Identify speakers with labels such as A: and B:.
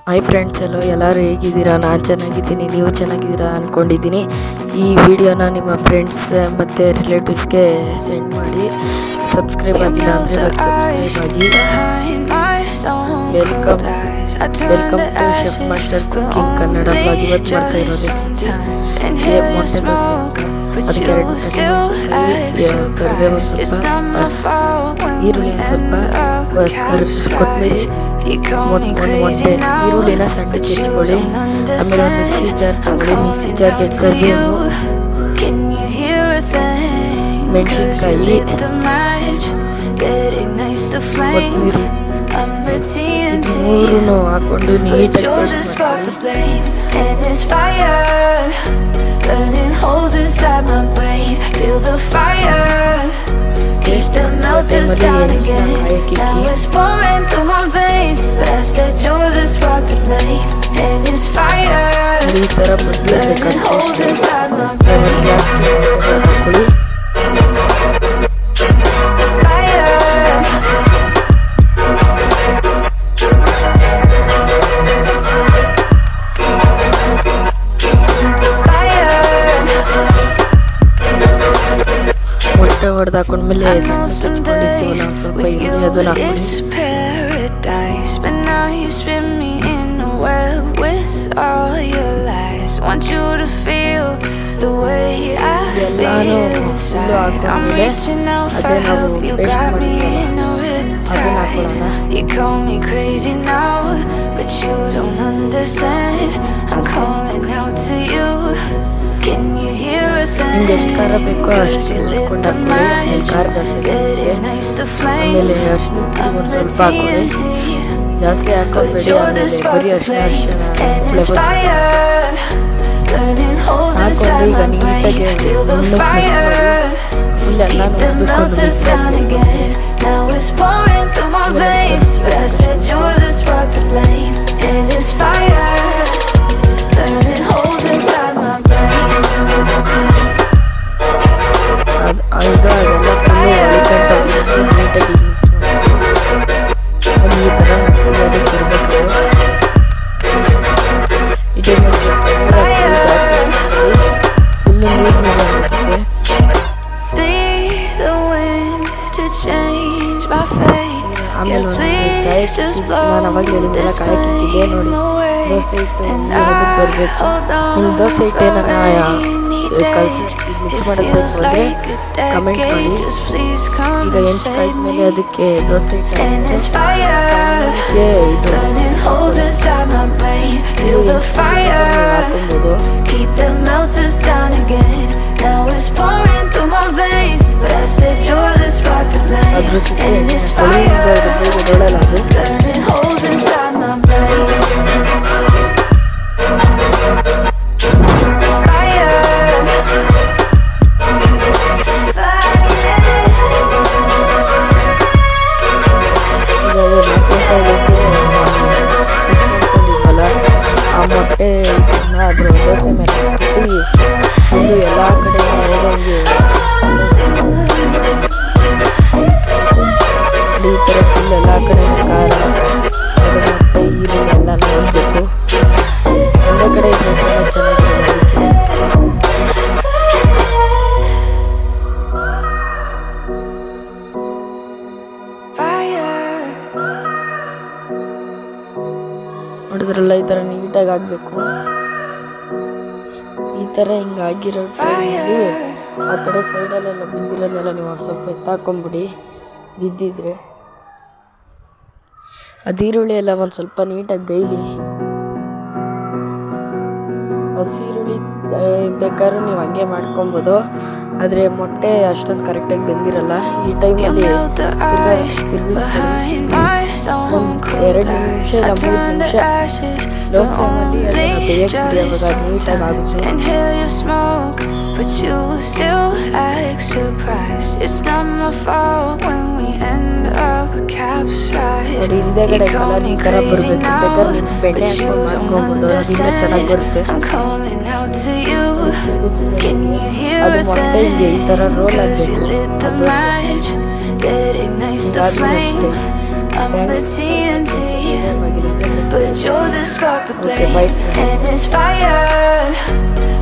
A: Hi friends, ಎಲ್ಲರೂ ಹೇಗಿದ್ದೀರಾ? ನಾನು ಚೆನ್ನಾಗಿದ್ದೀನಿ, ನೀವು ಚೆನ್ನಾಗಿದ್ದೀರಾ ಅಂದ್ಕೊಂಡಿದ್ದೀನಿ. ಈ ವಿಡಿಯೋನ ನಿಮ್ಮ ಫ್ರೆಂಡ್ಸ್ ಮತ್ತು ರಿಲೇಟಿವ್ಸ್ಗೆ ಸೆಂಡ್ ಮಾಡಿ. ಸಬ್ಸ್ಕ್ರೈಬ್ ಆಗಿಲ್ಲ ಅಂದರೆ ಸಬ್ಸ್ಕ್ರೈಬ್ ಆಗಿ. Welcome to chef master cooking Kannada blog. ಇವತ್ತು ಮಾಡ್ತಾ ಇರೋ ರೆಸಿಪಿ ಮೊಟ್ಟೆ ದೋಸೆ. ಅದಕ್ಕೆ ಕರಿಬೇವು ಸ್ವಲ್ಪ, ಈರುಳ್ಳಿ ಸ್ವಲ್ಪ, ಕೊತ್ತಂಬರಿ, ಒಂದು ಮೊಟ್ಟೆ, ಈರುಳ್ಳಿನ ಸಣ್ಣಕ್ಕೆ ಹೆಚ್ಚಿಕೊಳ್ಳಿ. ಆಮೇಲೆ ಒಂದು ಮಿಕ್ಸಿ ಜಾರ್ ತಗೊಳ್ಳಿ. ಮಿಕ್ಸಿ ಜಾರ್ಗೆ ಕರಿಬೇವು, ಮೆಣಸಿನ್ಕಾಯಿ, ಕೊತ್ತಂಬರಿ ಮೂರನ್ನು ಹಾಕೊಂಡು ನೀಟಾಗಿ ಈ ಥರ ಮೊಟ್ಟೆ ಹೊಡೆದು ಹಾಕೊಂಡ್ಮೇಲೆ ಹಚ್ಕೊಂಡಿರ್ತೀವಲ್ಲ ಒಂದು ಸ್ವಲ್ಪ ಈರುಳ್ಳಿ ಅದನ್ನ ಎಲ್ಲಾನು ಫುಲ್ಲು ಹಾಕೊಂಡ್ಮೇಲೆ ಅದೇ ನಾವು ಪೇಸ್ಟ್ ಮಾಡಿದ್ವಲ್ಲ ಅದನ್ನ ನಿಮ್ಗೆ ಎಷ್ಟು ಖಾರ ಬೇಕೋ ಅಷ್ಟು ನೋಡ್ಕೊಂಡು ಹಾಕೊಳ್ಳಿ. ಖಾರ ಜಾಸ್ತಿ ಆಮೇಲೆ ಅರಿಶಿನ ಒಂದು ಸ್ವಲ್ಪ ಹಾಕೊಳ್ಳಿ, ಜಾಸ್ತಿ ಹಾಕೋಬೇಡಿ. ಆಮೇಲೆ ಬರೀ ಅರಿಶಿನ ಫ್ಲೇವರ್ಸ್ ಹಾಕೊಂಡು ಈಗ ನೀಟಾಗಿ ಫುಲ್ ಎಲ್ಲಾನು ಉದ್ದುಕೊಂಡು ಮಿಕ್ಸ್ ಮಾಡಿ. ಈಗ ಅದೆಲ್ಲ ಫುಲ್ಲು ನೀಟಾಗಿ ಮಿಕ್ಸ್ ಮಾಡಿ ಈ ಥರ ಅದಕ್ಕೆ ಇರಬೇಕು. ಇದನ್ನು ಜಾಸ್ತಿ ಫುಲ್ಲು ನೀರು ಆಗುತ್ತೆ. ಆಮೇಲೆ ನಾನು ಅವಾಗ ಹೇಳಿದ್ದೆಲ್ಲ ಕಾಯಕ್ಕಿಟ್ಟಿದ್ದೆ ನೋಡಿ. ದೋಸೆ ಹಿಟ್ಟು ಅದಕ್ಕೆ ಬರಬೇಕು. ನಿಮ್ಮ ದೋಸೆ ಹಿಟ್ಟು ನಾನು ಕಲಸಿ ಮಿಕ್ಸ್ ಮಾಡಬೇಕು ಅಂದರೆ ಕಮೆಂಟ್ ಮಾಡಿ. ಈಗ ಹೆಂಚ್ಕಾಯ್ದ್ಮೇಲೆ ಅದಕ್ಕೆ ದೋಸೆ ಹಿಟ್ಟು ಹಾಕೊಬೋದು. ಅದ್ರ ಸುತ್ತ ದೊಡ್ಡಲ್ಲ ಅದು. ಆ ಮೊಟ್ಟೆ ಅದ್ರ ದೋಸೆ ಮೇಲೆ ಹಾಕಿ ಫುಲ್ಲು ಎಲ್ಲ ಕಡೆ ಹೋಗೋಂಗೆ ಈ ಥರ ಫುಲ್ ಎಲ್ಲ ಕಡೆ ಖಾರ ಮೊಟ್ಟೆ ಈರುಳ್ಳಿ ಎಲ್ಲ ನೋಡಬೇಕು. ಒಂದೇ ಕಡೆ ಇರಬೇಕು, ಚೆನ್ನಾಗಿದೆ. ನೋಡಿದ್ರಲ್ಲ, ಈ ಥರ ನೀಟಾಗಿ ಆಗಬೇಕು. ಈ ಥರ ಹಿಂಗಾಗಿರೋ ಟೈಮಲ್ಲಿ ಆ ಕಡೆ ಸೈಡಲ್ಲೆಲ್ಲ ಬಿದ್ದಿರೋದೆಲ್ಲ ನೀವು ಒಂದು ಸ್ವಲ್ಪ ಎತ್ತಾಕೊಂಬಿಡಿ. ಬಿದ್ದಿದ್ರೆ ಅದು ಈರುಳ್ಳಿ ಎಲ್ಲ ಒಂದು ಸ್ವಲ್ಪ ನೀಟಾಗಿ ಬೇಯಲಿ. ಹಸಿ ಈರುಳ್ಳಿ ಬೇಕಾದ್ರೂ ನೀವು ಹಂಗೆ ಮಾಡ್ಕೊಬೋದು, ಆದರೆ ಮೊಟ್ಟೆ ಅಷ್ಟೊಂದು ಕರೆಕ್ಟಾಗಿ ಬೆಂದಿರಲ್ಲ. ಈ ಟೈಮಲ್ಲಿ ತಿರುಗಿಸ್ಕೊಂಡು 2 ನಿಮಿಷ ಇಲ್ಲ 3 ನಿಮಿಷ ಲೋ ಫ್ಲೇಮಲ್ಲಿ ಅದನ್ನು ಬೇಯಕ್ಕೆ ಬಿಡಿ. ಅವಾಗ ನೀಟಾಗಿ ಆಗುತ್ತೆ. ನೋಡಿ, ಹಿಂದೆಗಡೆ ಕಲರ್ ಈ ಥರ ಬರಬೇಕು. ಬೇಕಾದ್ರೆ ಬೆಣ್ಣೆ ಹಾಕೊಂಡು ಮಾಡ್ಕೊಬೋದು, ಅದರಿಂದ ಚೆನ್ನಾಗಿ ಬರುತ್ತೆ. ಅದು ಮೊಟ್ಟೆ ಹಿಂಗೆ ಈ ಥರ ರೋಲ್ ಆಗಬೇಕು. ಅದು ಅಷ್ಟೇ. ಆಗಿಲ್ಲ ಅಂದರೆ
B: but you're the spark to
A: okay
B: play,
A: by
B: and it's fire.